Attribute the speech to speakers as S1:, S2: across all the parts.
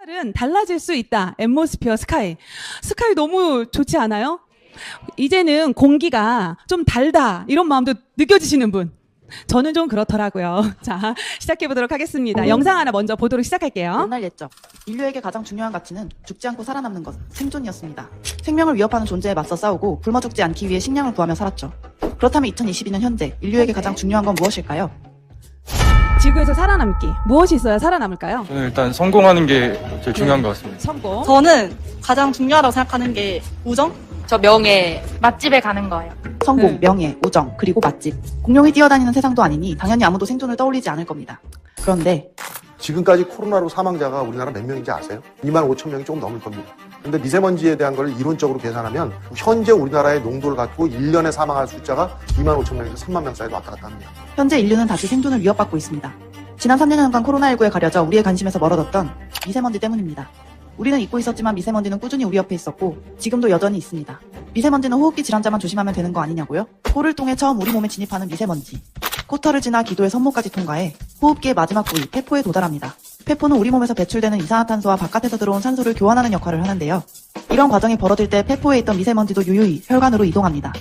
S1: 은 달라질 수 있다. 앰모스피어 스카이. 스카이 너무 좋지 않아요? 이제는 공기가 좀 달다. 이런 마음도 느껴지시는 분. 저는 좀 그렇더라고요. 자, 시작해보도록 하겠습니다. 영상 하나 먼저 보도록 시작할게요.
S2: 옛날 옛적 인류에게 가장 중요한 가치는 죽지 않고 살아남는 것, 생존이었습니다. 생명을 위협하는 존재에 맞서 싸우고 굶어 죽지 않기 위해 식량을 구하며 살았죠. 그렇다면 2022년 현재 인류에게 가장 중요한 건 무엇일까요?
S1: 지구에서 살아남기. 무엇이 있어야 살아남을까요?
S3: 저는 일단 성공하는 게 제일 중요한 것 같습니다.
S1: 성공.
S4: 저는 가장 중요하다고 생각하는 게 우정?
S5: 저 명예, 맛집에 가는 거예요.
S2: 성공, 명예, 우정, 그리고 맛집. 공룡이 뛰어다니는 세상도 아니니 당연히 아무도 생존을 떠올리지 않을 겁니다. 그런데
S6: 지금까지 코로나로 사망자가 우리나라 몇 명인지 아세요? 2만 5천 명이 조금 넘을 겁니다. 근데 미세먼지에 대한 걸 이론적으로 계산하면 현재 우리나라의 농도를 갖고 1년에 사망할 숫자가 2만 5천 명에서 3만 명 사이로 왔다 갔다 합니다.
S2: 현재 인류는 다시 생존을 위협받고 있습니다. 지난 3년간 코로나19에 가려져 우리의 관심에서 멀어졌던 미세먼지 때문입니다. 우리는 잊고 있었지만 미세먼지는 꾸준히 우리 옆에 있었고 지금도 여전히 있습니다. 미세먼지는 호흡기 질환자만 조심하면 되는 거 아니냐고요? 코를 통해 처음 우리 몸에 진입하는 미세먼지. 코털을 지나 기도의 섬모까지 통과해 호흡기의 마지막 부위 폐포에 도달합니다. 폐포는 우리 몸에서 배출되는 이산화탄소와 바깥에서 들어온 산소를 교환하는 역할을 하는데요. 이런 과정이 벌어질 때 폐포에 있던 미세먼지도 유유히 혈관으로 이동합니다.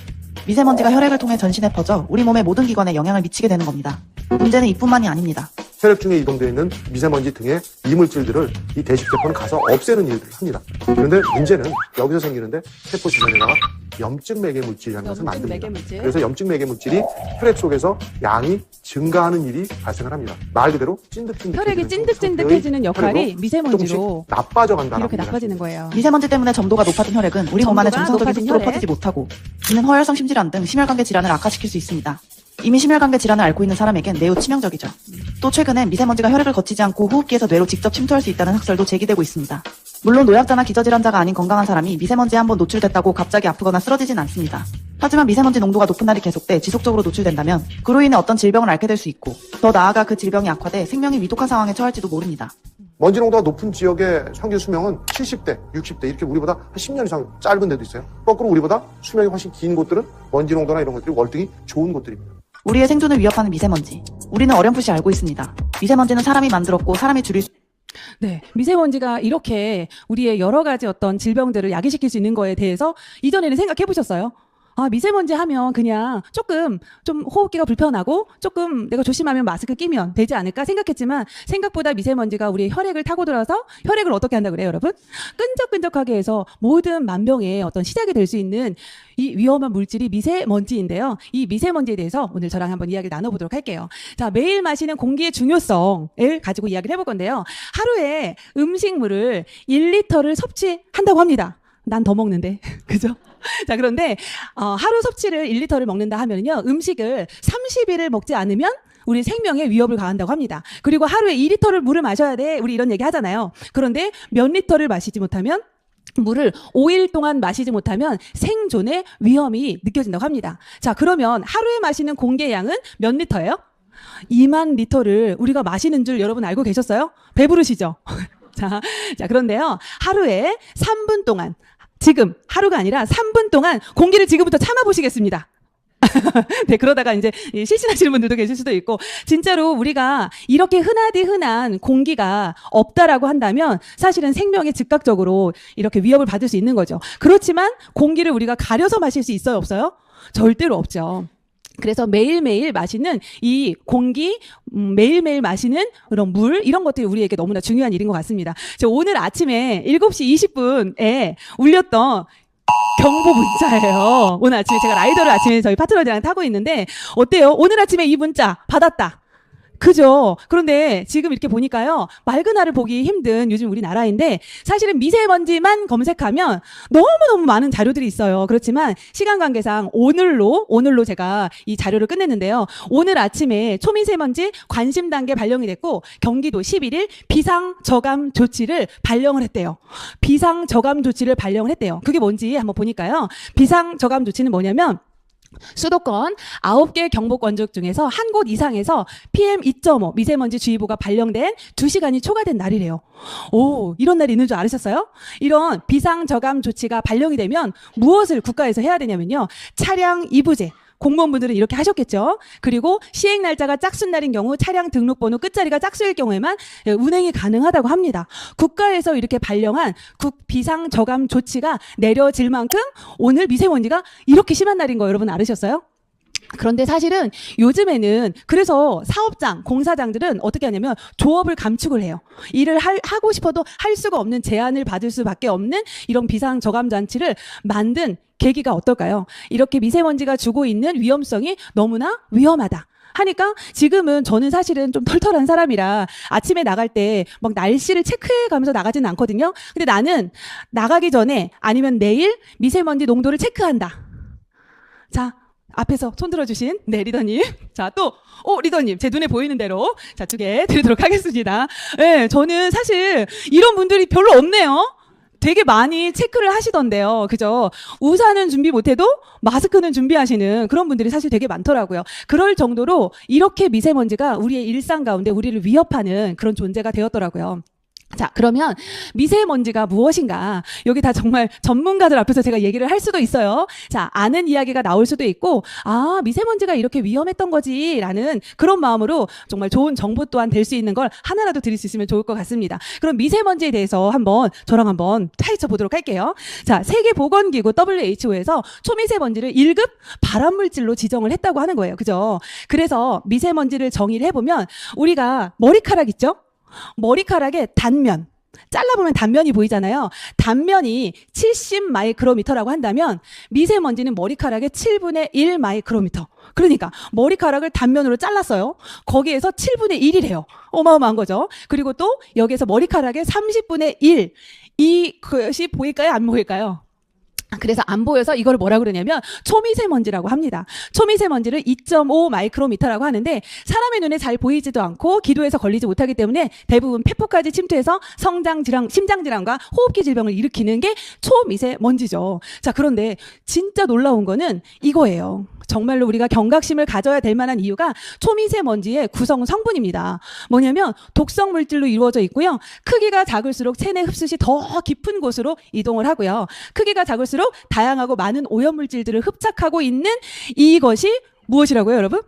S2: 미세먼지가 혈액을 통해 전신에 퍼져 우리 몸의 모든 기관에 영향을 미치게 되는 겁니다. 문제는 이뿐만이 아닙니다.
S6: 혈액 중에 이동되어 있는 미세먼지 등의 이물질들을 이 대식세포는 가서 없애는 일들을 합니다. 그런데 문제는 여기서 생기는데 세포 주변에다가 염증 매개 물질이라는 것을
S1: 염증
S6: 만듭니다.
S1: 매개 물질.
S6: 그래서 염증 매개 물질이 혈액 속에서 양이 증가하는 일이 발생을 합니다. 말 그대로 찐득찐득
S1: 혈액이 찐득찐득해지는 역할이 미세먼지로
S6: 나빠져 간다는
S1: 이렇게 나빠지는 거예요.
S2: 미세먼지 때문에 점도가 높아진 혈액은 우리 몸 안에
S1: 점도가
S2: 정상적인
S1: 높아진
S2: 속도로
S1: 혈액.
S2: 퍼지지 못하고 이는 허혈성 심질환 등 심혈관계 질환을 악화시킬 수 있습니다. 이미 심혈관계 질환을 앓고 있는 사람에겐 매우 치명적이죠. 또 최근엔 미세먼지가 혈액을 거치지 않고 호흡기에서 뇌로 직접 침투할 수 있다는 학설도 제기되고 있습니다. 물론 노약자나 기저질환자가 아닌 건강한 사람이 미세먼지에 한번 노출됐다고 갑자기 아프거나 쓰러지진 않습니다. 하지만 미세먼지 농도가 높은 날이 계속돼 지속적으로 노출된다면 그로 인해 어떤 질병을 앓게 될 수 있고 더 나아가 그 질병이 악화돼 생명이 위독한 상황에 처할지도 모릅니다.
S6: 먼지 농도가 높은 지역의 평균 수명은 70대, 60대 이렇게 우리보다 한 10년 이상 짧은 데도 있어요. 거꾸로 우리보다 수명이 훨씬 긴 곳들은 먼지 농도나 이런 것들이 월등히 좋은 곳들입니다.
S2: 우리의 생존을 위협하는 미세먼지. 우리는 어렴풋이 알고 있습니다. 미세먼지는 사람이 만들었고 사람이 줄일 수
S1: 네. 미세먼지가 이렇게 우리의 여러 가지 어떤 질병들을 야기시킬 수 있는 거에 대해서 이전에는 생각해 보셨어요? 아, 미세먼지 하면 그냥 조금 좀 호흡기가 불편하고 조금 내가 조심하면 마스크 끼면 되지 않을까 생각했지만 생각보다 미세먼지가 우리의 혈액을 타고 들어와서 혈액을 어떻게 한다 그래요, 여러분? 끈적끈적하게 해서 모든 만병의 어떤 시작이 될 수 있는 이 위험한 물질이 미세먼지인데요. 이 미세먼지에 대해서 오늘 저랑 한번 이야기를 나눠보도록 할게요. 자, 매일 마시는 공기의 중요성을 가지고 이야기를 해볼 건데요. 하루에 음식물을 1리터를 섭취한다고 합니다. 난 더 먹는데. 그죠? 자, 그런데 하루 섭취를 1리터를 먹는다 하면요. 음식을 30일을 먹지 않으면 우리 생명에 위협을 가한다고 합니다. 그리고 하루에 2리터를 물을 마셔야 돼. 우리 이런 얘기 하잖아요. 그런데 몇 리터를 마시지 못하면 물을 5일 동안 마시지 못하면 생존의 위험이 느껴진다고 합니다. 자, 그러면 하루에 마시는 공기의 양은 몇 리터예요? 2만 리터를 우리가 마시는 줄 여러분 알고 계셨어요? 배부르시죠? 자, 그런데요. 하루에 3분 동안 지금 하루가 아니라 3분 동안 공기를 지금부터 참아보시겠습니다. 네, 그러다가 이제 실신하시는 분들도 계실 수도 있고 진짜로 우리가 이렇게 흔한 공기가 없다라고 한다면 사실은 생명에 즉각적으로 이렇게 위협을 받을 수 있는 거죠. 그렇지만 공기를 우리가 가려서 마실 수 있어요, 없어요? 절대로 없죠. 그래서 매일매일 마시는 이 공기, 매일매일 마시는 그런 물, 이런 것들이 우리에게 너무나 중요한 일인 것 같습니다. 저 오늘 아침에 7시 20분에 울렸던 경보 문자예요. 오늘 아침에 제가 라이더를 아침에 저희 파트너들이랑 타고 있는데 어때요? 오늘 아침에 이 문자 받았다. 그죠? 그런데 지금 이렇게 보니까요, 맑은 하를 보기 힘든 요즘 우리나라인데 사실은 미세먼지만 검색하면 너무너무 많은 자료들이 있어요. 그렇지만 시간 관계상 오늘로 제가 이 자료를 끝냈는데요. 오늘 아침에 초미세먼지 관심 단계 발령이 됐고 경기도 11일 비상저감 조치를 발령을 했대요. 비상저감 조치를 발령을 했대요. 그게 뭔지 한번 보니까요. 비상저감 조치는 뭐냐면 수도권 9개 경보권적 중에서 한 곳 이상에서 PM2.5 미세먼지 주의보가 발령된 2시간이 초과된 날이래요. 오, 이런 날이 있는 줄 아셨어요? 이런 비상저감 조치가 발령이 되면 무엇을 국가에서 해야 되냐면요. 차량 이부제, 공무원분들은 이렇게 하셨겠죠. 그리고 시행 날짜가 짝순 날인 경우 차량 등록번호 끝자리가 짝수일 경우에만 운행이 가능하다고 합니다. 국가에서 이렇게 발령한 비상저감 조치가 내려질 만큼 오늘 미세먼지가 이렇게 심한 날인 거 여러분 알으셨어요? 그런데 사실은 요즘에는 그래서 사업장, 공사장들은 어떻게 하냐면 조업을 감축을 해요. 일을 하고 싶어도 할 수가 없는 제한을 받을 수밖에 없는 이런 비상저감 장치를 만든 계기가 어떨까요? 이렇게 미세먼지가 주고 있는 위험성이 너무나 위험하다. 하니까 지금은 저는 사실은 좀 털털한 사람이라 아침에 나갈 때 막 날씨를 체크해 가면서 나가지는 않거든요. 근데 나는 나가기 전에 아니면 내일 미세먼지 농도를 체크한다. 자, 앞에서 손 들어주신 네 리더님, 자 또 리더님 제 눈에 보이는 대로 자 2개 드리도록 하겠습니다. 네, 저는 사실 이런 분들이 별로 없네요. 되게 많이 체크를 하시던데요. 그죠? 우산은 준비 못해도 마스크는 준비하시는 그런 분들이 사실 되게 많더라고요. 그럴 정도로 이렇게 미세먼지가 우리의 일상 가운데 우리를 위협하는 그런 존재가 되었더라고요. 자, 그러면 미세먼지가 무엇인가? 여기 다 정말 전문가들 앞에서 제가 얘기를 할 수도 있어요. 자, 아는 이야기가 나올 수도 있고, 아, 미세먼지가 이렇게 위험했던 거지, 라는 그런 마음으로 정말 좋은 정보 또한 될 수 있는 걸 하나라도 드릴 수 있으면 좋을 것 같습니다. 그럼 미세먼지에 대해서 저랑 한번 파헤쳐 보도록 할게요. 자, 세계보건기구 WHO에서 초미세먼지를 1급 발암물질로 지정을 했다고 하는 거예요. 그죠? 그래서 미세먼지를 정의를 해보면, 우리가 머리카락 있죠? 머리카락의 단면, 잘라보면 단면이 보이잖아요. 단면이 70 마이크로미터라고 한다면 미세먼지는 머리카락의 7분의 1 마이크로미터. 그러니까 머리카락을 단면으로 잘랐어요. 거기에서 7분의 1이래요. 어마어마한 거죠. 그리고 또 여기에서 머리카락의 30분의 1. 이것이 보일까요? 안 보일까요? 그래서 안 보여서 이걸 뭐라 그러냐면 초미세먼지라고 합니다. 초미세먼지를 2.5 마이크로미터라고 하는데 사람의 눈에 잘 보이지도 않고 기도에서 걸리지 못하기 때문에 대부분 폐포까지 침투해서 성장질환, 심장질환과 호흡기 질병을 일으키는 게 초미세먼지죠. 자, 그런데 진짜 놀라운 거는 이거예요. 정말로 우리가 경각심을 가져야 될 만한 이유가 초미세먼지의 구성 성분입니다. 뭐냐면 독성 물질로 이루어져 있고요. 크기가 작을수록 체내 흡수시 더 깊은 곳으로 이동을 하고요. 크기가 작을수록 다양하고 많은 오염물질들을 흡착하고 있는 이것이 무엇이라고요, 여러분?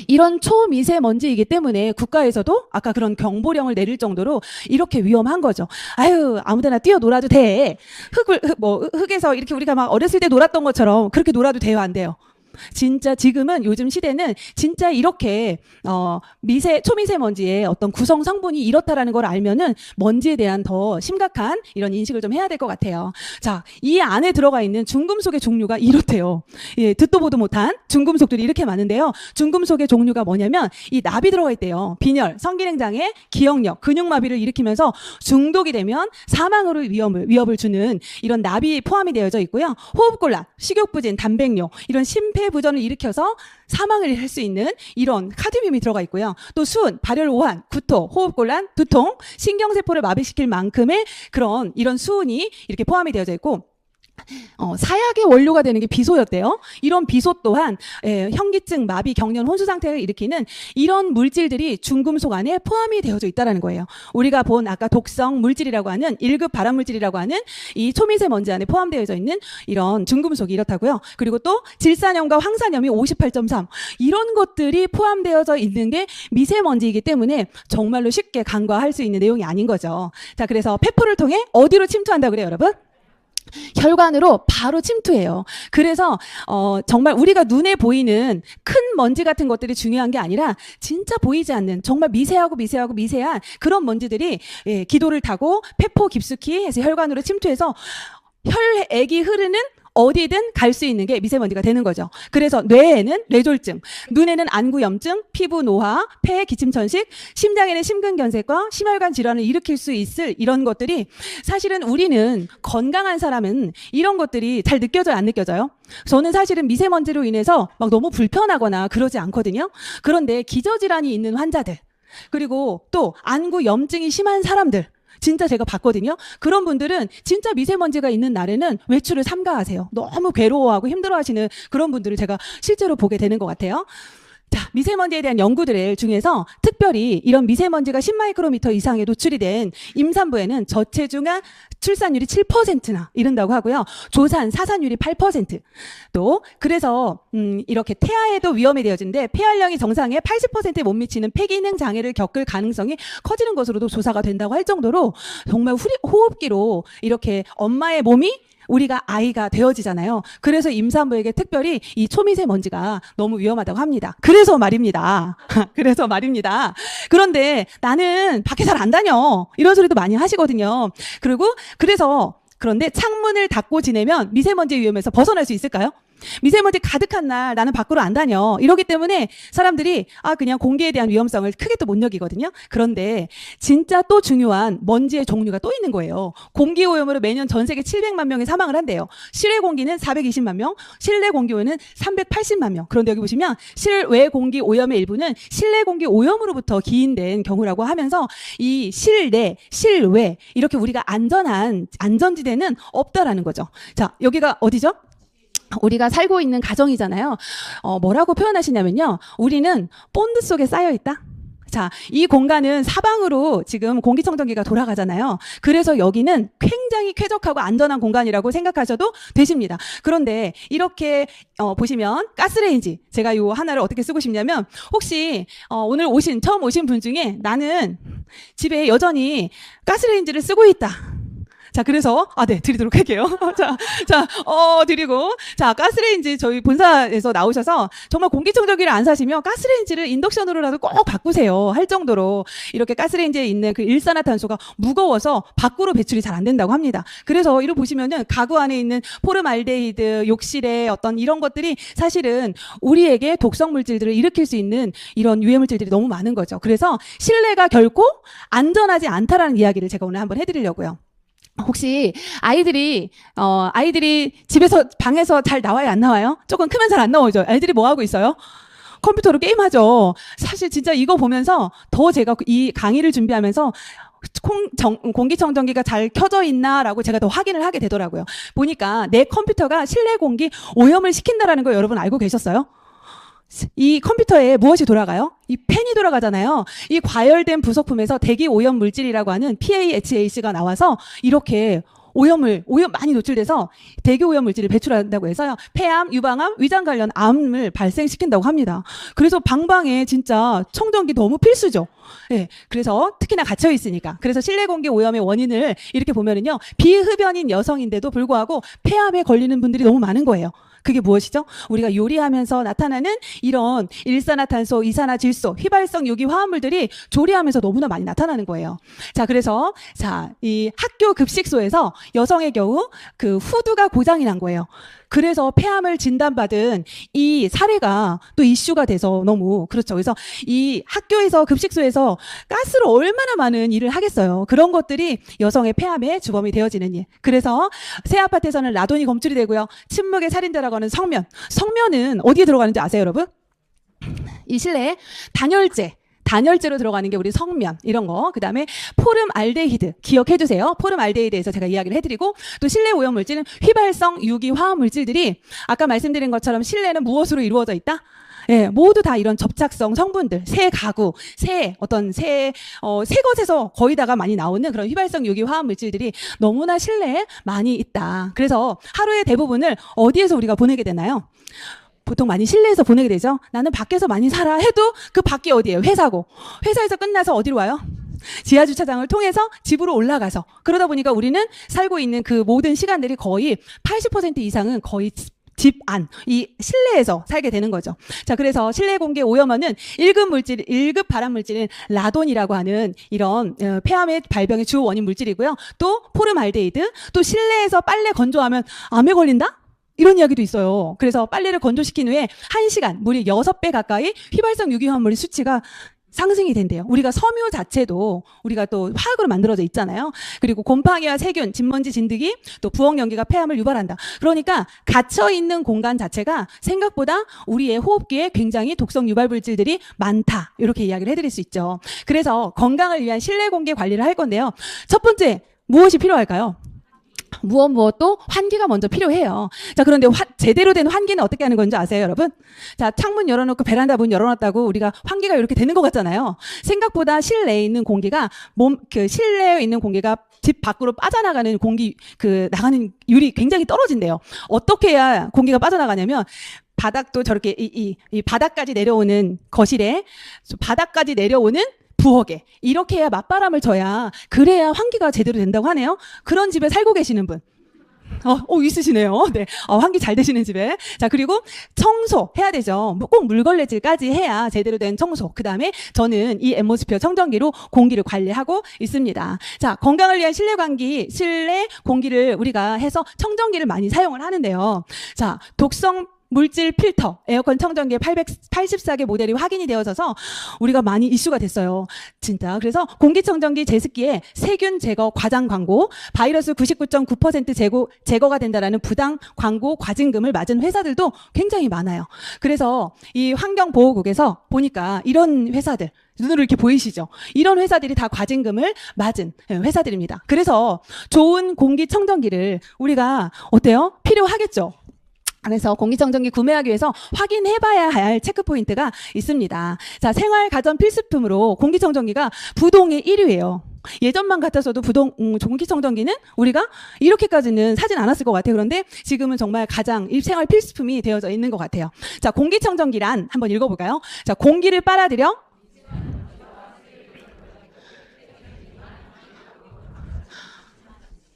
S1: 이런 초미세먼지이기 때문에 국가에서도 아까 그런 경보령을 내릴 정도로 이렇게 위험한 거죠. 아유, 아무데나 뛰어놀아도 돼. 흙에서 이렇게 우리가 막 어렸을 때 놀았던 것처럼 그렇게 놀아도 돼요, 안 돼요? 진짜 지금은 요즘 시대는 진짜 이렇게 초미세먼지의 어떤 구성 성분이 이렇다라는 걸 알면은 먼지에 대한 더 심각한 이런 인식을 좀 해야 될 것 같아요. 자, 이 안에 들어가 있는 중금속의 종류가 이렇대요. 예, 듣도 보도 못한 중금속들이 이렇게 많은데요. 중금속의 종류가 뭐냐면 이 납이 들어가 있대요. 빈혈, 성기능장애, 기억력, 근육마비를 일으키면서 중독이 되면 사망으로 위협을 주는 이런 납이 포함이 되어져 있고요. 호흡곤란, 식욕부진, 단백뇨, 이런 심폐부전을 일으켜서 사망을 할 수 있는 이런 카드뮴이 들어가 있고요. 또 수은, 발열 오한, 구토, 호흡곤란, 두통, 신경세포를 마비시킬 만큼의 그런 이런 수은이 이렇게 포함이 되어져 있고 사약의 원료가 되는 게 비소였대요. 이런 비소 또한 현기증, 마비, 경련, 혼수 상태를 일으키는 이런 물질들이 중금속 안에 포함이 되어져 있다는 거예요. 우리가 본 아까 독성 물질이라고 하는 1급 발암물질이라고 하는 이 초미세먼지 안에 포함되어져 있는 이런 중금속이 이렇다고요. 그리고 또 질산염과 황산염이 58.3 이런 것들이 포함되어져 있는 게 미세먼지이기 때문에 정말로 쉽게 간과할 수 있는 내용이 아닌 거죠. 자, 그래서 폐포를 통해 어디로 침투한다고 그래요, 여러분? 혈관으로 바로 침투해요. 그래서 정말 우리가 눈에 보이는 큰 먼지 같은 것들이 중요한 게 아니라 진짜 보이지 않는 정말 미세하고 미세한 그런 먼지들이 기도를 타고 폐포 깊숙이 해서 혈관으로 침투해서 혈액이 흐르는 어디든 갈 수 있는 게 미세먼지가 되는 거죠. 그래서 뇌에는 뇌졸중, 눈에는 안구염증, 피부 노화, 폐 기침천식, 심장에는 심근경색과 심혈관 질환을 일으킬 수 있을 이런 것들이 사실은 우리는 건강한 사람은 이런 것들이 잘 느껴져요, 안 느껴져요? 저는 사실은 미세먼지로 인해서 막 너무 불편하거나 그러지 않거든요. 그런데 기저질환이 있는 환자들, 그리고 또 안구염증이 심한 사람들, 진짜 제가 봤거든요. 그런 분들은 진짜 미세먼지가 있는 날에는 외출을 삼가하세요. 너무 괴로워하고 힘들어하시는 그런 분들을 제가 실제로 보게 되는 것 같아요. 자, 미세먼지에 대한 연구들 중에서 특별히 이런 미세먼지가 10마이크로미터 이상에 노출이 된 임산부에는 저체중아 출산율이 7%나 이른다고 하고요. 조산, 사산율이 8%. 또 그래서 이렇게 태아에도 위험이 되어진데 폐활량이 정상의 80%에 못 미치는 폐기능 장애를 겪을 가능성이 커지는 것으로도 조사가 된다고 할 정도로 정말 호흡기로 이렇게 엄마의 몸이 우리가 아이가 되어지잖아요. 그래서 임산부에게 특별히 이 초미세먼지가 너무 위험하다고 합니다. 그래서 말입니다. 그래서 말입니다. 그런데 나는 밖에 잘 안 다녀. 이런 소리도 많이 하시거든요. 그런데 창문을 닫고 지내면 미세먼지 위험에서 벗어날 수 있을까요? 미세먼지 가득한 날 나는 밖으로 안 다녀. 이러기 때문에 사람들이 그냥 공기에 대한 위험성을 크게 또 못 여기거든요. 그런데 진짜 또 중요한 먼지의 종류가 또 있는 거예요. 공기 오염으로 매년 전 세계 700만 명이 사망을 한대요. 실외 공기는 420만 명, 실내 공기 오염은 380만 명. 그런데 여기 보시면 실외 공기 오염의 일부는 실내 공기 오염으로부터 기인된 경우라고 하면서 이 실내, 실외 이렇게 우리가 안전한 안전지대는 없다라는 거죠. 자, 여기가 어디죠? 우리가 살고 있는 가정이잖아요. 뭐라고 표현하시냐면요. 우리는 본드 속에 쌓여 있다. 자, 이 공간은 사방으로 지금 공기청정기가 돌아가잖아요. 그래서 여기는 굉장히 쾌적하고 안전한 공간이라고 생각하셔도 되십니다. 그런데 이렇게 보시면 가스레인지, 제가 요 하나를 어떻게 쓰고 싶냐면 혹시 오늘 처음 오신 분 중에 나는 집에 여전히 가스레인지를 쓰고 있다. 자, 그래서, 네, 드리도록 할게요. 드리고. 자, 가스레인지 저희 본사에서 나오셔서 정말 공기청정기를 안 사시면 가스레인지를 인덕션으로라도 꼭 바꾸세요. 할 정도로 이렇게 가스레인지에 있는 그 일산화탄소가 무거워서 밖으로 배출이 잘 안 된다고 합니다. 그래서 이거 보시면은 가구 안에 있는 포름알데히드, 욕실에 어떤 이런 것들이 사실은 우리에게 독성 물질들을 일으킬 수 있는 이런 유해 물질들이 너무 많은 거죠. 그래서 실내가 결코 안전하지 않다라는 이야기를 제가 오늘 한번 해드리려고요. 혹시 아이들이 집에서 방에서 잘 나와요, 안 나와요? 조금 크면 잘 안 나오죠. 애들이 뭐 하고 있어요? 컴퓨터로 게임하죠. 사실 진짜 이거 보면서 더 제가 이 강의를 준비하면서 공기청정기가 잘 켜져 있나라고 제가 더 확인을 하게 되더라고요. 보니까 내 컴퓨터가 실내 공기 오염을 시킨다라는 거 여러분 알고 계셨어요? 이 컴퓨터에 무엇이 돌아가요? 이 팬이 돌아가잖아요. 이 과열된 부속품에서 대기 오염 물질이라고 하는 PAHAC가 나와서 이렇게 오염 많이 노출돼서 대기 오염 물질을 배출한다고 해서요. 폐암, 유방암, 위장 관련 암을 발생시킨다고 합니다. 그래서 방방에 진짜 청정기 너무 필수죠. 네, 그래서 특히나 갇혀 있으니까. 그래서 실내 공기 오염의 원인을 이렇게 보면은요. 비흡연인 여성인데도 불구하고 폐암에 걸리는 분들이 너무 많은 거예요. 그게 무엇이죠? 우리가 요리하면서 나타나는 이런 일산화탄소, 이산화질소, 휘발성 유기 화합물들이 조리하면서 너무나 많이 나타나는 거예요. 자, 그래서 이 학교 급식소에서 여성의 경우 그 후드가 고장이 난 거예요. 그래서 폐암을 진단받은 이 사례가 또 이슈가 돼서 너무 그렇죠. 그래서 이 학교에서 급식소에서 가스로 얼마나 많은 일을 하겠어요. 그런 것들이 여성의 폐암의 주범이 되어지는 일. 그래서 새 아파트에서는 라돈이 검출이 되고요. 침묵의 살인자라고 하는 성면은 어디에 들어가는지 아세요, 여러분? 이 실내에 단열재로 들어가는 게 우리 성면 이런 거. 그다음에 포름알데히드 기억해 주세요. 포름알데히드에서 제가 이야기를 해드리고 또 실내 오염 물질은 휘발성 유기 화학 물질들이 아까 말씀드린 것처럼 실내는 무엇으로 이루어져 있다? 예, 모두 다 이런 접착성 성분들, 새 가구, 새 것에서 거의 다가 많이 나오는 그런 휘발성 유기 화학 물질들이 너무나 실내에 많이 있다. 그래서 하루의 대부분을 어디에서 우리가 보내게 되나요? 보통 많이 실내에서 보내게 되죠. 나는 밖에서 많이 살아 해도 그 밖이 어디예요? 회사고. 회사에서 끝나서 어디로 와요? 지하주차장을 통해서 집으로 올라가서. 그러다 보니까 우리는 살고 있는 그 모든 시간들이 거의 80% 이상은 거의 집 안, 이 실내에서 살게 되는 거죠. 자, 그래서 실내 공기 오염원은 1급 발암 물질인 라돈이라고 하는 이런 폐암의 발병의 주 원인 물질이고요. 또 포름알데히드, 또 실내에서 빨래 건조하면 암에 걸린다? 이런 이야기도 있어요. 그래서 빨래를 건조시킨 후에 1시간, 무려 6배 가까이 휘발성 유기화합물의 수치가 상승이 된대요. 우리가 섬유 자체도 우리가 또 화학으로 만들어져 있잖아요. 그리고 곰팡이와 세균, 진먼지, 진드기, 또 부엌 연기가 폐암을 유발한다. 그러니까 갇혀있는 공간 자체가 생각보다 우리의 호흡기에 굉장히 독성 유발 물질들이 많다. 이렇게 이야기를 해드릴 수 있죠. 그래서 건강을 위한 실내 공기 관리를 할 건데요. 첫 번째, 무엇이 필요할까요? 무엇도 환기가 먼저 필요해요. 자, 그런데 제대로 된 환기는 어떻게 하는 건지 아세요, 여러분? 자, 창문 열어놓고 베란다 문 열어놨다고 우리가 환기가 이렇게 되는 것 같잖아요. 생각보다 실내에 있는 공기가 실내에 있는 공기가 집 밖으로 빠져나가는 나가는 율이 굉장히 떨어진대요. 어떻게 해야 공기가 빠져나가냐면 바닥도 저렇게 이 바닥까지 내려오는 거실에 바닥까지 내려오는 부엌에 이렇게 해야 맞바람을 져야 그래야 환기가 제대로 된다고 하네요. 그런 집에 살고 계시는 분. 있으시네요. 네. 환기 잘 되시는 집에. 자, 그리고 청소 해야 되죠. 꼭 물걸레질까지 해야 제대로 된 청소. 그 다음에 저는 이 앰모스피어 청정기로 공기를 관리하고 있습니다. 자, 건강을 위한 실내 공기를 우리가 해서 청정기를 많이 사용을 하는데요. 자, 독성 물질 필터, 에어컨 청정기의 884개 모델이 확인이 되어져서 우리가 많이 이슈가 됐어요. 진짜. 그래서 공기청정기 제습기에 세균 제거 과장 광고, 바이러스 99.9% 제거가 된다라는 부당 광고 과징금을 맞은 회사들도 굉장히 많아요. 그래서 이 환경보호국에서 보니까 이런 회사들, 눈으로 이렇게 보이시죠? 이런 회사들이 다 과징금을 맞은 회사들입니다. 그래서 좋은 공기청정기를 우리가 어때요? 필요하겠죠? 그래서 공기청정기 구매하기 위해서 확인해봐야 할 체크포인트가 있습니다. 자, 생활 가전 필수품으로 공기청정기가 부동의 1위예요. 예전만 같아서도 공기청정기는 우리가 이렇게까지는 사진 않았을 것 같아요. 그런데 지금은 정말 가장 생활 필수품이 되어져 있는 것 같아요. 자, 공기청정기란 한번 읽어볼까요? 자, 공기를 빨아들여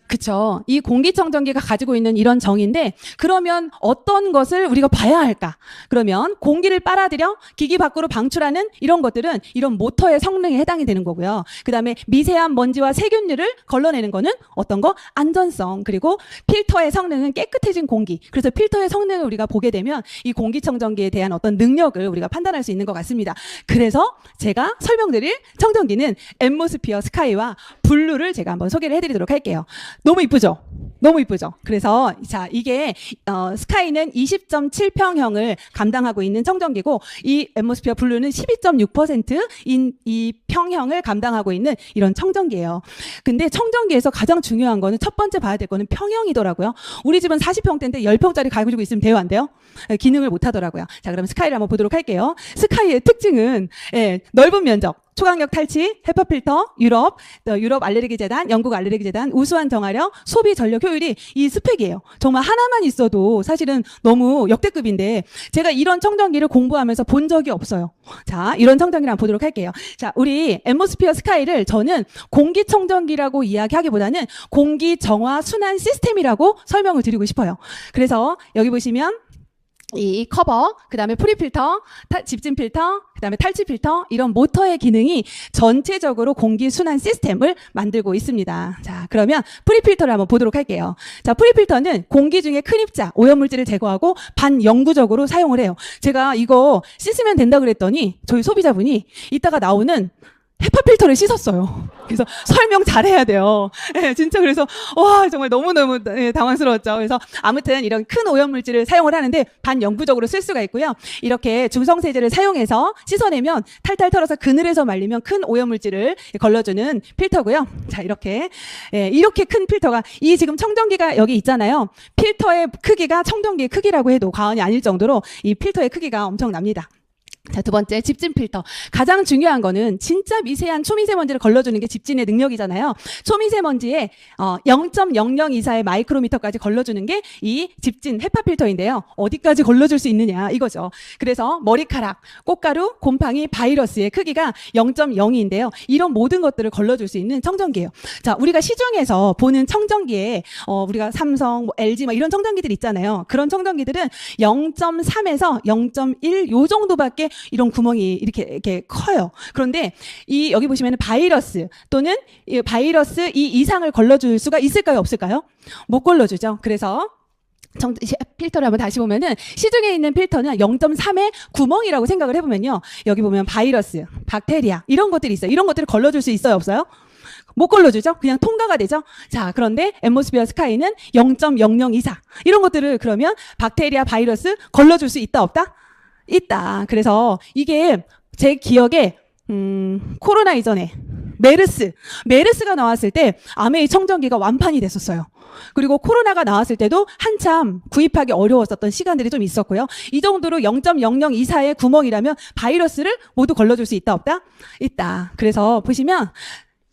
S1: 그쵸. 이 공기청정기가 가지고 있는 이런 정의인데 그러면 어떤 것을 우리가 봐야 할까? 그러면 공기를 빨아들여 기기 밖으로 방출하는 이런 것들은 이런 모터의 성능에 해당이 되는 거고요. 그 다음에 미세한 먼지와 세균류를 걸러내는 거는 어떤 거? 안전성. 그리고 필터의 성능은 깨끗해진 공기. 그래서 필터의 성능을 우리가 보게 되면 이 공기청정기에 대한 어떤 능력을 우리가 판단할 수 있는 것 같습니다. 그래서 제가 설명드릴 청정기는 앰모스피어 스카이와 블루를 제가 한번 소개를 해드리도록 할게요. 너무 이쁘죠? 너무 이쁘죠? 그래서 자, 이게 스카이는 20.7평형을 감당하고 있는 청정기고 이 앰모스피어 블루는 12.6%인 이 평형을 감당하고 있는 이런 청정기예요. 근데 청정기에서 가장 중요한 거는 첫 번째 봐야 될 거는 평형이더라고요. 우리 집은 40평대인데 10평짜리 가지고 있으면 돼요, 안 돼요? 기능을 못 하더라고요. 자, 그럼 스카이를 한번 보도록 할게요. 스카이의 특징은 넓은 면적, 초강력 탈취, 헤파 필터, 유럽 알레르기 재단, 영국 알레르기 재단, 우수한 정화력, 소비 전력 효율이 이 스펙이에요. 정말 하나만 있어도 사실은 너무 역대급인데 제가 이런 청정기를 공부하면서 본 적이 없어요. 자, 이런 청정기를 한번 보도록 할게요. 자, 우리 앰모스피어 스카이를 저는 공기청정기라고 이야기하기보다는 공기 정화 순환 시스템이라고 설명을 드리고 싶어요. 그래서 여기 보시면 이 커버, 그 다음에 프리필터, 집진 필터, 그 다음에 탈취 필터 이런 모터의 기능이 전체적으로 공기 순환 시스템을 만들고 있습니다. 자, 그러면 프리필터를 한번 보도록 할게요. 자, 프리필터는 공기 중에 큰 입자, 오염물질을 제거하고 반영구적으로 사용을 해요. 제가 이거 씻으면 된다 그랬더니 저희 소비자분이 이따가 나오는 헤파 필터를 씻었어요. 그래서 설명 잘해야 돼요. 네, 진짜 그래서 와 정말 너무너무 당황스러웠죠. 그래서 아무튼 이런 큰 오염물질을 사용을 하는데 반영구적으로 쓸 수가 있고요. 이렇게 중성세제를 사용해서 씻어내면 탈탈 털어서 그늘에서 말리면 큰 오염물질을 걸러주는 필터고요. 자, 이렇게 큰 필터가 이 지금 청정기가 여기 있잖아요. 필터의 크기가 청정기의 크기라고 해도 과언이 아닐 정도로 이 필터의 크기가 엄청납니다. 자, 두 번째, 집진 필터. 가장 중요한 거는 진짜 미세한 초미세먼지를 걸러주는 게 집진의 능력이잖아요. 초미세먼지에 0.00 이사의 마이크로미터까지 걸러주는 게 이 집진 헤파 필터인데요. 어디까지 걸러줄 수 있느냐 이거죠. 그래서 머리카락, 꽃가루, 곰팡이, 바이러스의 크기가 0.02인데요. 이런 모든 것들을 걸러줄 수 있는 청정기예요. 자, 우리가 시중에서 보는 청정기에 우리가 삼성, LG 막 이런 청정기들 있잖아요. 그런 청정기들은 0.3에서 0.1 요 정도밖에 이런 구멍이 이렇게 커요. 그런데 여기 보시면 바이러스 또는 바이러스 이 이상을 걸러줄 수가 있을까요? 없을까요? 못 걸러주죠. 그래서 필터를 한번 다시 보면은 시중에 있는 필터는 0.3의 구멍이라고 생각을 해보면요. 여기 보면 바이러스, 박테리아 이런 것들이 있어요. 이런 것들을 걸러줄 수 있어요? 없어요? 못 걸러주죠? 그냥 통과가 되죠? 자, 그런데 앰모스피어 스카이는 0.00 이상 이런 것들을 그러면 박테리아, 바이러스 걸러줄 수 있다 없다? 있다. 그래서 이게 제 기억에 코로나 이전에 메르스가 나왔을 때 아메이 청정기가 완판이 됐었어요. 그리고 코로나가 나왔을 때도 한참 구입하기 어려웠었던 시간들이 좀 있었고요. 이 정도로 0.0024의 구멍이라면 바이러스를 모두 걸러줄 수 있다 없다? 있다. 그래서 보시면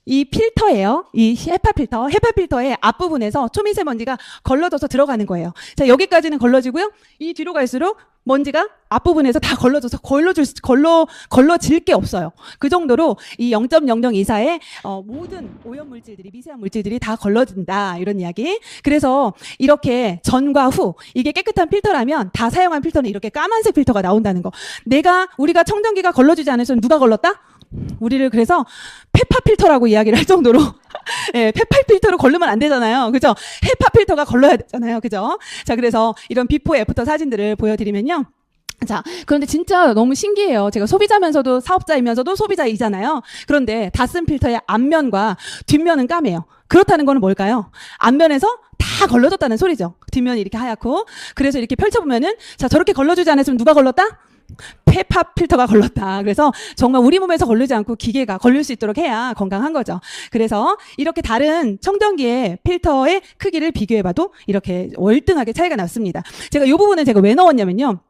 S1: 이 필터예요. 이 헤파 필터의 앞부분에서 초미세먼지가 걸러져서 들어가는 거예요. 자, 여기까지는 걸러지고요. 이 뒤로 갈수록 먼지가 앞부분에서 다 걸러져서 걸러질 게 없어요. 그 정도로 이 0.0024의 모든 오염 물질들이, 미세한 물질들이 다 걸러진다. 이런 이야기. 그래서 이렇게 전과 후, 이게 깨끗한 필터라면 다 사용한 필터는 이렇게 까만색 필터가 나온다는 거. 우리가 청정기가 걸러주지 않으면 누가 걸렀다? 우리를 그래서 페파 필터라고 이야기를 할 정도로 예, 페파 필터로 걸르면 안 되잖아요. 그죠? 헤파 필터가 걸러야 되잖아요. 그죠? 자, 그래서 이런 비포 애프터 사진들을 보여드리면요. 자, 그런데 진짜 너무 신기해요. 제가 소비자면서도 사업자이면서도 소비자이잖아요. 그런데 다 쓴 필터의 앞면과 뒷면은 까매요. 그렇다는 거는 뭘까요? 앞면에서 다 걸러졌다는 소리죠. 뒷면이 이렇게 하얗고. 그래서 이렇게 펼쳐보면은, 자, 저렇게 걸러주지 않았으면 누가 걸렀다? 페파 필터가 걸렀다. 그래서 정말 우리 몸에서 걸리지 않고 기계가 걸릴 수 있도록 해야 건강한 거죠. 그래서 이렇게 다른 청정기의 필터의 크기를 비교해봐도 이렇게 월등하게 차이가 났습니다. 제가 이 부분은 제가 왜 넣었냐면요.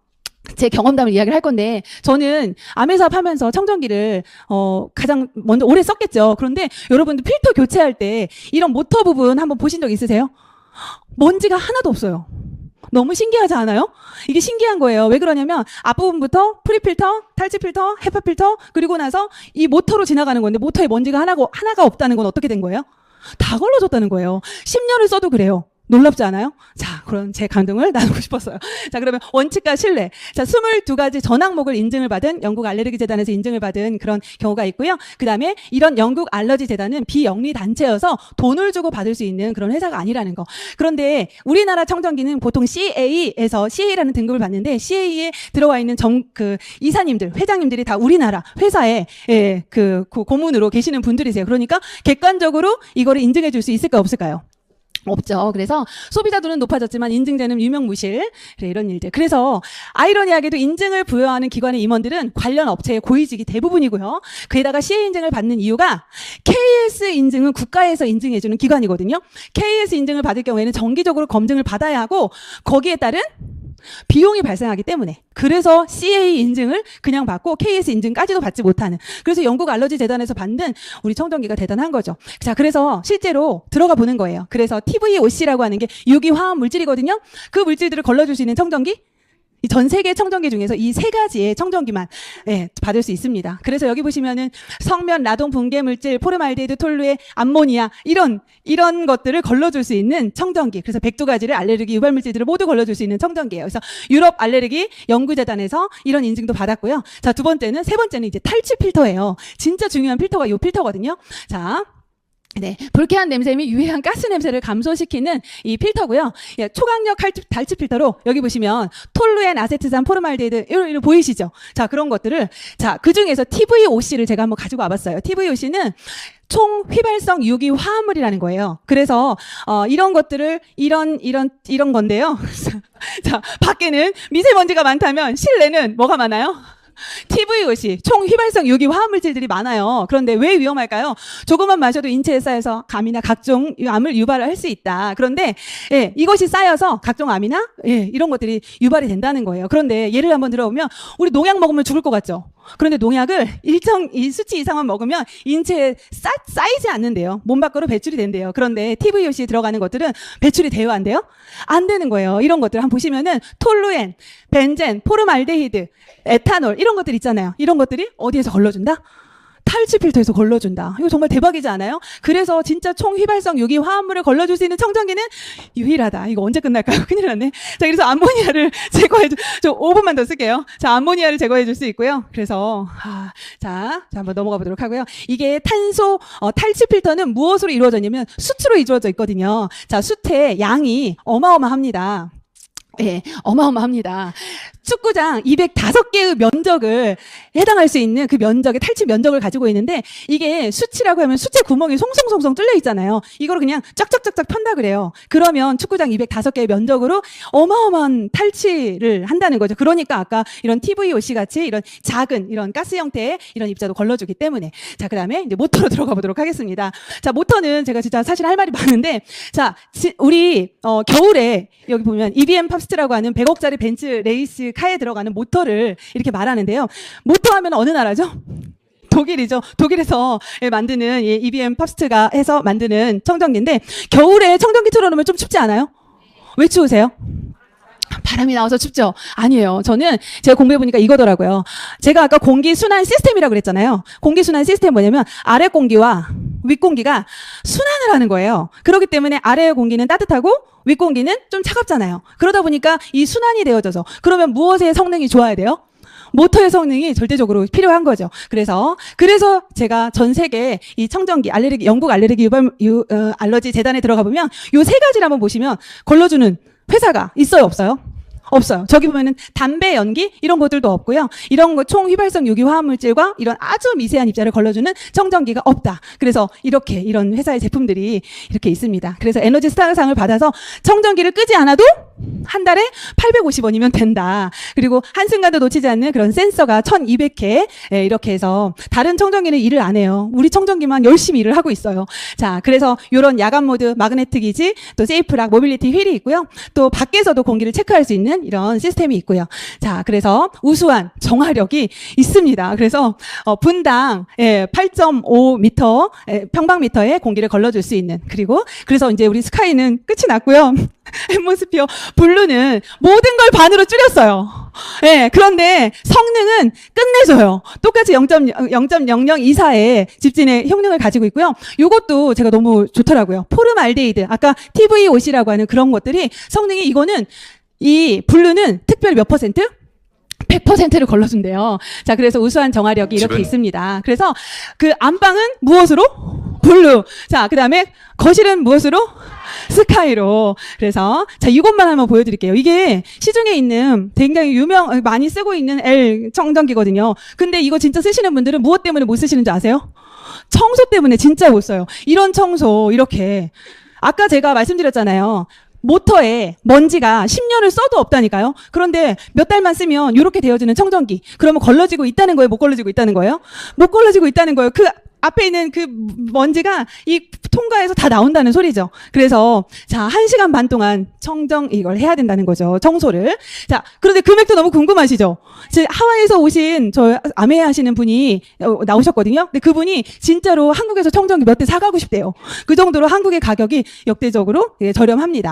S1: 제 경험담을 이야기를 할 건데, 저는 아메 사업하면서 청정기를 가장 먼저 오래 썼겠죠. 그런데 여러분들 필터 교체할 때 이런 모터 부분 한번 보신 적 있으세요? 먼지가 하나도 없어요. 너무 신기하지 않아요? 이게 신기한 거예요. 왜 그러냐면 앞부분부터 프리필터, 탈취필터, 헤파필터, 그리고 나서 이 모터로 지나가는 건데, 모터에 먼지가 하나가 없다는 건 어떻게 된 거예요? 다 걸러졌다는 거예요. 10년을 써도 그래요. 놀랍지 않아요? 자, 그런 제 감동을 나누고 싶었어요. 자, 그러면 원칙과 신뢰. 자, 22가지 전 항목을 인증을 받은, 영국 알레르기 재단에서 인증을 받은 그런 경우가 있고요. 그 다음에 이런 영국 알러지 재단은 비영리 단체여서 돈을 주고 받을 수 있는 그런 회사가 아니라는 거. 그런데 우리나라 청정기는 보통 CA라는 등급을 받는데, CA에 들어와 있는 이사님들, 회장님들이 다 우리나라 회사에 고문으로 계시는 분들이세요. 그러니까 객관적으로 이거를 인증해 줄 수 있을까 없을까요? 없죠. 그래서 소비자 눈은 높아졌지만 인증제는 유명무실. 그래, 이런 일들. 그래서 아이러니하게도 인증을 부여하는 기관의 임원들은 관련 업체의 고위직이 대부분이고요. 그에다가 CA 인증을 받는 이유가, KS 인증은 국가에서 인증해주는 기관이거든요. KS 인증을 받을 경우에는 정기적으로 검증을 받아야 하고, 거기에 따른 비용이 발생하기 때문에, 그래서 CA 인증을 그냥 받고 KS 인증까지도 받지 못하는, 그래서 영국 알러지 재단에서 받는 우리 청정기가 대단한 거죠. 자, 그래서 실제로 들어가 보는 거예요. 그래서 TVOC라고 하는 게 유기화학 물질이거든요. 그 물질들을 걸러줄 수 있는 청정기, 이 전 세계 청정기 중에서 이 3가지의 청정기만 받을 수 있습니다. 그래서 여기 보시면은 성면, 라돈, 붕괴 물질, 포름알데히드, 톨루에, 암모니아, 이런 것들을 걸러줄 수 있는 청정기. 그래서 102가지를 알레르기 유발 물질들을 모두 걸러줄 수 있는 청정기예요. 그래서 유럽 알레르기 연구재단에서 이런 인증도 받았고요. 자, 세 번째는 이제 탈취 필터예요. 진짜 중요한 필터가 이 필터거든요. 자, 네, 불쾌한 냄새 및 유해한 가스 냄새를 감소시키는 이 필터고요. 예, 초강력 탈취 필터로 여기 보시면 톨루엔, 아세트산, 포름알데히드 이런 보이시죠? 자, 그런 것들을, 자, 그 중에서 TVOC를 제가 한번 가지고 와봤어요. TVOC는 총휘발성 유기 화합물이라는 거예요. 그래서 이런 것들을 이런 건데요. 자, 밖에는 미세먼지가 많다면 실내는 뭐가 많아요? TVOC, 총휘발성 유기 화합물질들이 많아요. 그런데 왜 위험할까요? 조금만 마셔도 인체에 쌓여서 감이나 각종 암을 유발을 할 수 있다. 그런데 이것이 쌓여서 각종 암이나 이런 것들이 유발이 된다는 거예요. 그런데 예를 한번 들어보면, 우리 농약 먹으면 죽을 것 같죠? 그런데 농약을 일정 수치 이상만 먹으면 인체에 쌓이지 않는데요. 몸 밖으로 배출이 된대요. 그런데 TVOC에 들어가는 것들은 배출이 돼요, 안 돼요? 안 되는 거예요. 이런 것들 한번 보시면은 톨루엔, 벤젠, 포름알데히드, 에탄올 이런 것들 있잖아요. 이런 것들이 어디에서 걸러준다? 탈취 필터에서 걸러준다. 이거 정말 대박이지 않아요? 그래서 진짜 총휘발성 유기 화합물을 걸러줄 수 있는 청정기는 유일하다. 이거 언제 끝날까요? 큰일 났네. 자, 그래서 암모니아를 저 5분만 더 쓸게요. 자, 암모니아를 제거해줄 수 있고요. 그래서 자, 한번 넘어가 보도록 하고요. 이게 탈취 필터는 무엇으로 이루어졌냐면 숯으로 이루어져 있거든요. 자, 숯의 양이 어마어마합니다. 예, 어마어마합니다. 축구장 205개의 면적을 해당할 수 있는 그 면적의 탈취 면적을 가지고 있는데 이게 수치라고 하면 수치 구멍이 송송송송 뚫려 있잖아요. 이거를 그냥 쫙쫙쫙쫙 편다 그래요. 그러면 축구장 205개의 면적으로 어마어마한 탈취를 한다는 거죠. 그러니까 아까 이런 TVOC 같이 이런 작은 이런 가스 형태의 이런 입자도 걸러주기 때문에. 자, 그다음에 이제 모터로 들어가 보도록 하겠습니다. 자, 모터는 제가 진짜 사실 할 말이 많은데 자, 우리 겨울에 여기 보면 EBM 팝스트라고 하는 100억짜리 벤츠 레이스 카에 들어가는 모터를 이렇게 말하는데요. 모터 하면 어느 나라죠? 독일이죠. 독일에서 만드는 EBM 팝스트가 해서 만드는 청정기인데 겨울에 청정기 틀어놓으면 좀 춥지 않아요? 왜 추우세요? 바람이 나와서 춥죠? 아니에요. 저는 제가 공부해보니까 이거더라고요. 제가 아까 공기 순환 시스템이라고 그랬잖아요. 공기 순환 시스템 뭐냐면 아래 공기와 윗 공기가 순환을 하는 거예요. 그렇기 때문에 아래의 공기는 따뜻하고 윗 공기는 좀 차갑잖아요. 그러다 보니까 이 순환이 되어져서 그러면 무엇의 성능이 좋아야 돼요? 모터의 성능이 절대적으로 필요한 거죠. 그래서 제가 전 세계 이 청정기 영국 알레르기 알러지 재단에 들어가 보면 요 세 가지를 한번 보시면 걸러주는 회사가 있어요, 없어요? 없어요. 저기 보면은 담배 연기 이런 것들도 없고요. 이런 거 총휘발성 유기 화합물질과 이런 아주 미세한 입자를 걸러주는 청정기가 없다. 그래서 이런 회사의 제품들이 이렇게 있습니다. 그래서 에너지 스타상을 받아서 청정기를 끄지 않아도 한 달에 850원이면 된다. 그리고 한순간도 놓치지 않는 그런 센서가 1200개 이렇게 해서 다른 청정기는 일을 안 해요. 우리 청정기만 열심히 일을 하고 있어요. 자, 그래서 이런 야간 모드, 마그네틱 기지, 또 세이프락, 모빌리티 휠이 있고요. 또 밖에서도 공기를 체크할 수 있는 이런 시스템이 있고요. 자, 그래서 우수한 정화력이 있습니다. 그래서 분당 8.5m 평방미터의 공기를 걸러줄 수 있는 그래서 이제 우리 스카이는 끝이 났고요. 앰모스피어 블루는 모든 걸 반으로 줄였어요. 예, 그런데 성능은 끝내줘요. 똑같이 0.0024의 집진의 효능을 가지고 있고요. 이것도 제가 너무 좋더라고요. 포름알데히드, 아까 TVOC라고 하는 그런 것들이 성능이 이거는 이 블루는 특별 몇 퍼센트? 100%를 걸러준대요. 자, 그래서 우수한 정화력이 이렇게 있습니다. 그래서 그 안방은 무엇으로? 블루. 자, 그 다음에 거실은 무엇으로? 스카이로. 그래서 자, 이것만 한번 보여드릴게요. 이게 시중에 있는 굉장히 많이 쓰고 있는 L 청정기거든요. 근데 이거 진짜 쓰시는 분들은 무엇 때문에 못 쓰시는 줄 아세요? 청소 때문에 진짜 못 써요. 이런 청소 이렇게 아까 제가 말씀드렸잖아요. 모터에 먼지가 10년을 써도 없다니까요. 그런데 몇 달만 쓰면 이렇게 되어지는 청정기. 그러면 걸러지고 있다는 거예요? 못 걸러지고 있다는 거예요? 못 걸러지고 있다는 거예요. 그 앞에 있는 그 먼지가 이 통과해서 다 나온다는 소리죠. 그래서 자, 1시간 반 동안 이걸 해야 된다는 거죠. 청소를. 자, 그런데 금액도 너무 궁금하시죠? 하와이에서 오신 저 아메 하시는 분이 나오셨거든요. 근데 그분이 진짜로 한국에서 청정기 몇 대 사가고 싶대요. 그 정도로 한국의 가격이 역대적으로 저렴합니다.